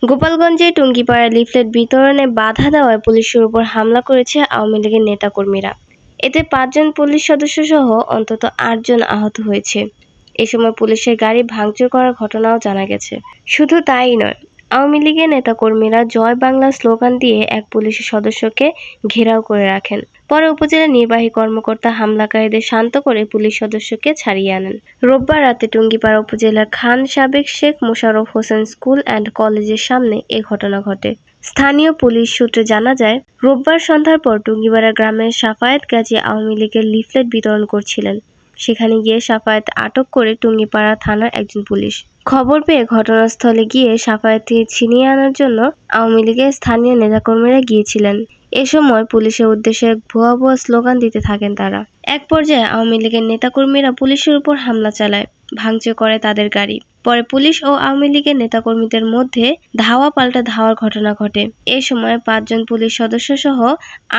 গোপালগঞ্জে টুঙ্গিপাড়ায় লিফলেট বিতরণে বাধা দেওয়ায় পুলিশের উপর হামলা করেছে আওয়ামী লীগের নেতাকর্মীরা। এতে ৫ জন পুলিশ সদস্য সহ অন্তত ৮ জন আহত হয়েছে। এ সময় পুলিশের গাড়ি ভাঙচুর করার ঘটনাও জানা গেছে। শুধু তাই নয়, আওয়ামী লীগের নেতাকর্মীরা জয় বাংলা স্লোগান দিয়ে এক পুলিশ সদস্যকে ঘেরাও করে রাখেন। পরে উপজেলা নির্বাহী কর্মকর্তা হামলাকারীদের শান্ত করে পুলিশ সদস্যকে ছাড়িয়ে আনেন। রোববার রাতে টুঙ্গিপাড়া উপজেলার খান সাবেক শেখ মোশাররফ হোসেন স্কুল অ্যান্ড কলেজের সামনে এ ঘটনা ঘটে। স্থানীয় পুলিশ সূত্রে জানা যায়, রোববার সন্ধ্যার পর টুঙ্গিপাড়া গ্রামের সাফায়েত গাজী আওয়ামী লীগের লিফলেট বিতরণ করছিলেন। সেখানে গিয়ে সাফায়েত আটক করে টুঙ্গিপাড়া থানার একজন পুলিশ। খবর পেয়ে ঘটনাস্থলে গিয়ে সাফায়েতকে ছিনিয়ে আনার জন্য আওয়ামী লীগের স্থানীয় নেতাকর্মীরা গিয়েছিলেন। এ সময় পুলিশের উদ্দেশ্যে ভুয়া ভুয়া স্লোগান দিতে থাকেন তারা। এক পর্যায়ে আওয়ামী লীগের নেতাকর্মীরা পুলিশের উপর হামলা চালায়, ভাঙচুর করে তাদের গাড়ি। পরে পুলিশ ও আওয়ামী লীগের নেতাকর্মীদের মধ্যে ধাওয়া পাল্টা ধাওয়ার ঘটনা ঘটে। এ সময় ৫ জন পুলিশ সদস্য সহ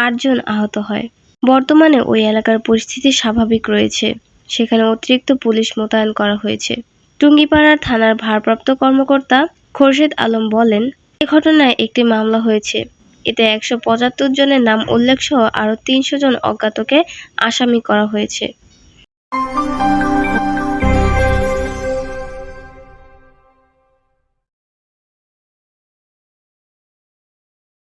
৮ জন আহত হয়। বর্তমানে ওই এলাকার পরিস্থিতি স্বাভাবিক রয়েছে। সেখানে অতিরিক্ত পুলিশ মোতায়েন করা হয়েছে। টুঙ্গিপাড়া থানার ভারপ্রাপ্ত কর্মকর্তা খোরশেদ আলম বলেন, এ ঘটনায় একটি মামলা হয়েছে। এতে ১৭৫ জনের নাম উল্লেখ সহ আরও ৩০০ জন অজ্ঞাতকে আসামি করা হয়েছে।